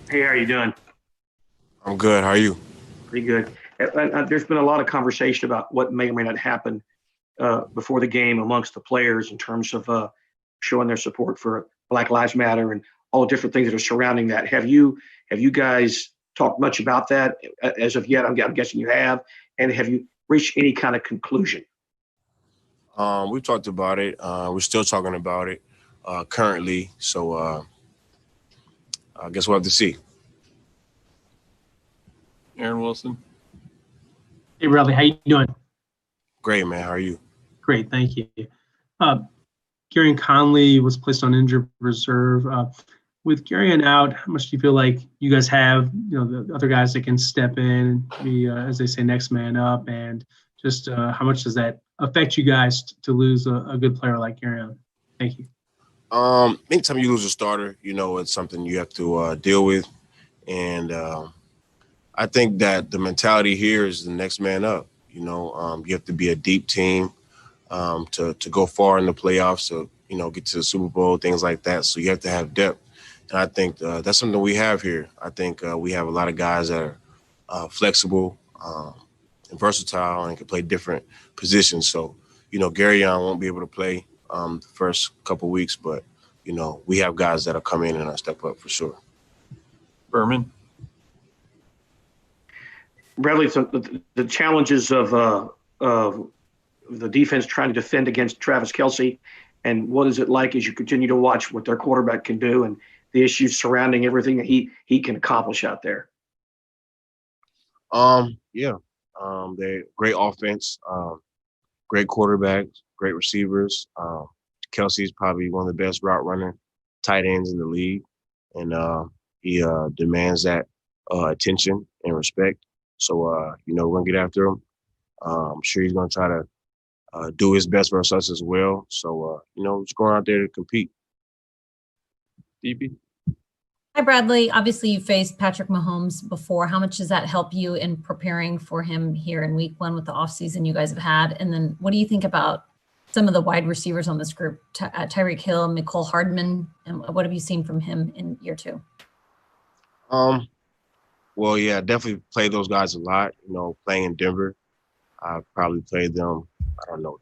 Hey, how are you doing? I'm good. How are you? Pretty good. There's been a lot of conversation about what may or may not happen before the game amongst the players in terms of showing their support for Black Lives Matter and all the different things that are surrounding that. Have you guys talked much about that as of yet? I'm guessing you have. And have you reached any kind of conclusion? We talked about it. We're still talking about it currently. So I guess we'll have to see. Aaron Wilson. Hey, Bradley, how you doing? Great, man. How are you? Great, thank you. Uh, Gary Conley was placed on injured reserve. With Gary out, how much do you feel like you guys have, the other guys that can step in, be, as they say, next man up, and just how much does that affect you guys to lose a good player like Gary? Thank you. Anytime you lose a starter, it's something you have to deal with, and I think that the mentality here is the next man up. You have to be a deep team to go far in the playoffs, to get to the Super Bowl, things like that. So you have to have depth, and I think that's something we have here. I think we have a lot of guys that are flexible and versatile and can play different positions. So Gary Young won't be able to play the first couple weeks, but we have guys that'll come in and step up for sure. Berman. Bradley, so the challenges of the defense trying to defend against Travis Kelce, and what is it like as you continue to watch what their quarterback can do and the issues surrounding everything that he can accomplish out there? Yeah. They're great offense, great quarterbacks, great receivers. Kelsey's probably one of the best route runner tight ends in the league, and he demands that attention and respect. So we're gonna get after him. I'm sure he's gonna try to do his best versus us as well. So just going out there to compete. DB. Hi, Bradley. Obviously, you faced Patrick Mahomes before. How much does that help you in preparing for him here in week one with the offseason you guys have had? And then what do you think about some of the wide receivers on this group, Tyreek Hill, Mecole Hardman, and what have you seen from him in year two? Well, yeah, definitely played those guys a lot. Playing in Denver, I've probably played them,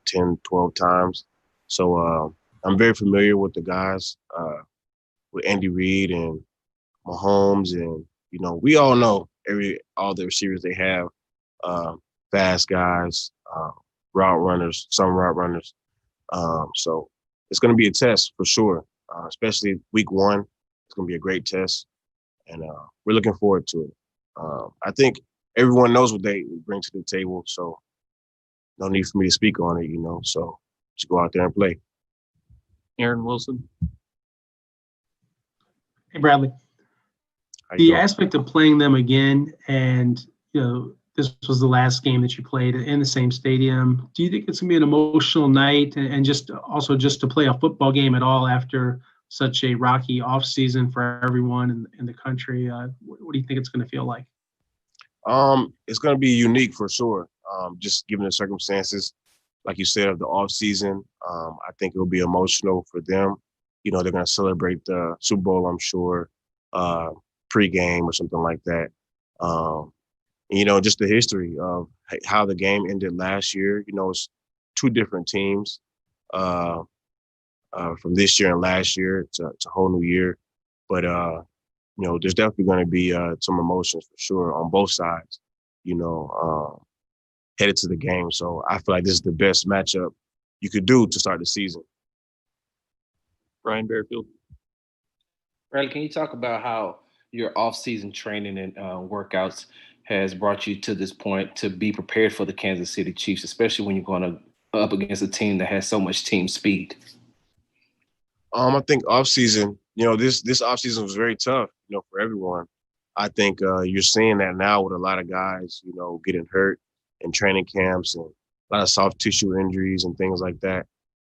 10, 12 times. So I'm very familiar with the guys, with Andy Reid and Mahomes, and we all know all the receivers they have, fast guys, route runners, some route runners. So it's going to be a test for sure, especially week one. It's going to be a great test, and we're looking forward to it. I think everyone knows what they bring to the table, so no need for me to speak on it, So just go out there and play. Aaron Wilson. Hey, Bradley. The aspect of playing them again, and this was the last game that you played in the same stadium. Do you think it's gonna be an emotional night, and just to play a football game at all after such a rocky offseason for everyone in the country? What do you think it's going to feel like? It's going to be unique for sure. Just given the circumstances, like you said, of the offseason, I think it'll be emotional for them. They're going to celebrate the Super Bowl, I'm sure, pre-game or something like that. Just the history of how the game ended last year. It's two different teams. From this year and last year. It's a whole new year. But, there's definitely going to be some emotions for sure on both sides, headed to the game. So I feel like this is the best matchup you could do to start the season. Brian Bearfield. Riley, can you talk about how your off-season training and workouts has brought you to this point to be prepared for the Kansas City Chiefs, especially when you're going up against a team that has so much team speed? I think offseason, this offseason was very tough, for everyone. I think you're seeing that now with a lot of guys, getting hurt in training camps and a lot of soft tissue injuries and things like that.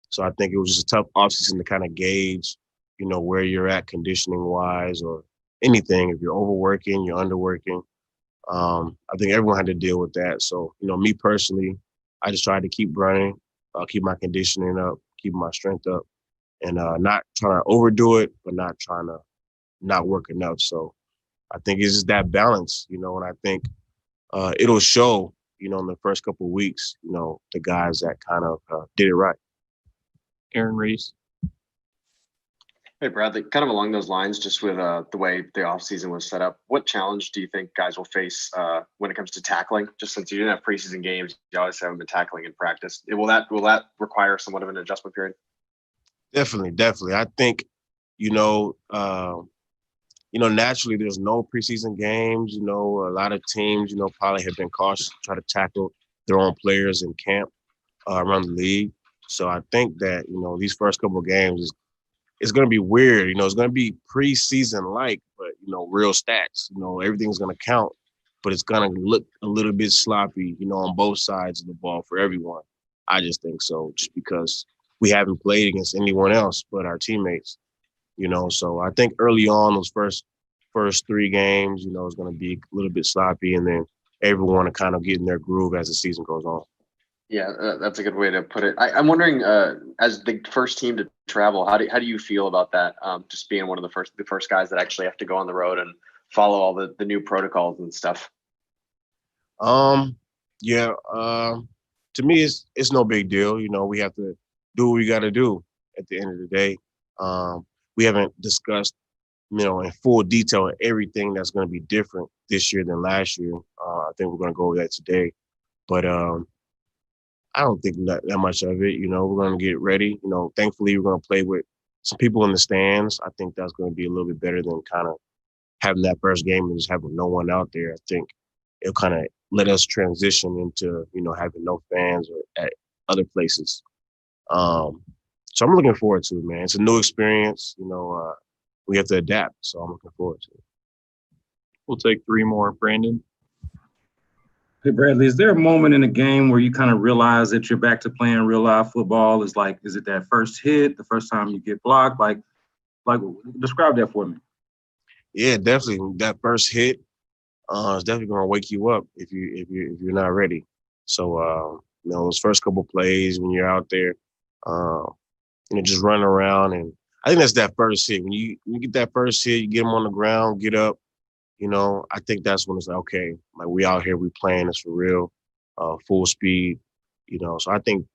So I think it was just a tough offseason to kind of gauge, where you're at conditioning-wise or anything. If you're overworking, you're underworking. I think everyone had to deal with that. So, me personally, I just tried to keep running, keep my conditioning up, keep my strength up. And not trying to overdo it, but not trying to not work enough. So I think it's just that balance, and I think it'll show, in the first couple of weeks, the guys that kind of did it right. Aaron Reese. Hey, Bradley, kind of along those lines, just with the way the offseason was set up, what challenge do you think guys will face when it comes to tackling? Just since you didn't have preseason games, you always haven't been tackling in practice. Will that require somewhat of an adjustment period? Definitely. I think, naturally there's no preseason games. A lot of teams, probably have been cautious to try to tackle their own players in camp around the league. So I think that, these first couple of games it's going to be weird. It's going to be preseason-like, but, real stats. Everything's going to count, but it's going to look a little bit sloppy, on both sides of the ball for everyone. I just think so, just because we haven't played against anyone else but our teammates, So I think early on, those first 3 games, it's going to be a little bit sloppy, and then everyone to kind of get in their groove as the season goes on. Yeah, that's a good way to put it. I'm wondering, as the first team to travel, how do you feel about that? Just being one of the first guys that actually have to go on the road and follow all the new protocols and stuff. To me, it's no big deal. We have to do what we got to do at the end of the day. We haven't discussed, in full detail everything that's going to be different this year than last year. I think we're going to go over that today, but I don't think that much of it. We're going to get ready. Thankfully, we're going to play with some people in the stands. I think that's going to be a little bit better than kind of having that first game and just having no one out there. I think it'll kind of let us transition into, having no fans or at other places. So I'm looking forward to it, man. It's a new experience. We have to adapt. So I'm looking forward to it. We'll take 3 more. Brandon. Hey, Bradley, is there a moment in the game where you kind of realize that you're back to playing real life football? Is it that first hit, the first time you get blocked? Like describe that for me. Yeah, definitely. That first hit is definitely going to wake you up if you're not ready. So, those first couple plays when you're out there, just running around, and I think that's that first hit. When you get that first hit, you get them on the ground, get up. I think that's when it's like, okay, like we out here, we playing this for real, full speed, So I think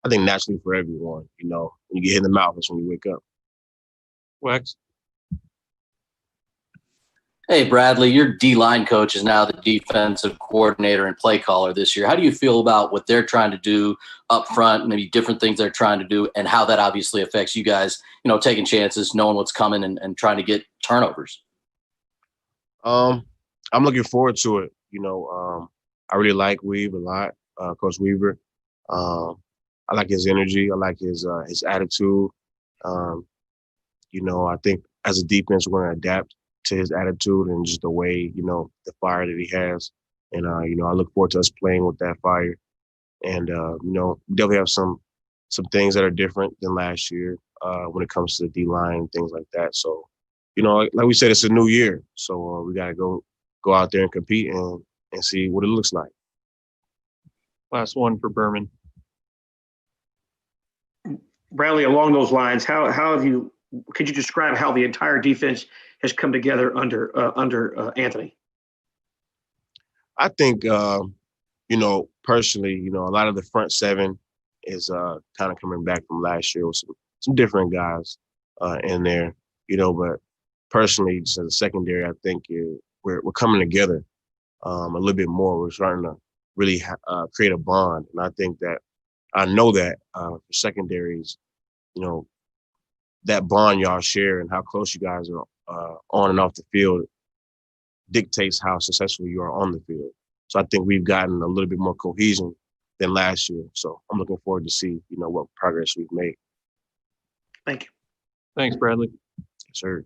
naturally for everyone, when you get hit in the mouth, that's when you wake up. Wex. Hey, Bradley, your D-line coach is now the defensive coordinator and play caller this year. How do you feel about what they're trying to do up front, maybe different things they're trying to do, and how that obviously affects you guys, taking chances, knowing what's coming and trying to get turnovers? I'm looking forward to it. I really like Weave a lot, Coach Weaver. I like his energy. I like his attitude. I think as a defense, we're going to adapt to his attitude and just the way, the fire that he has. And, I look forward to us playing with that fire. And, definitely have some things that are different than last year when it comes to the D-line and things like that. So, like we said, it's a new year. So we got to go out there and compete and see what it looks like. Last one for Berman. Bradley, along those lines, could you describe how the entire defense has come together under Anthony? I think, personally, a lot of the front 7 is kind of coming back from last year with some different guys in there, but personally, just as a secondary, I think we're coming together a little bit more. We're starting to really create a bond. And I think that I know that for secondaries, that bond y'all share and how close you guys are on and off the field dictates how successful you are on the field. So I think we've gotten a little bit more cohesion than last year. So I'm looking forward to see, what progress we've made. Thank you. Thanks, Bradley. Yes, sir.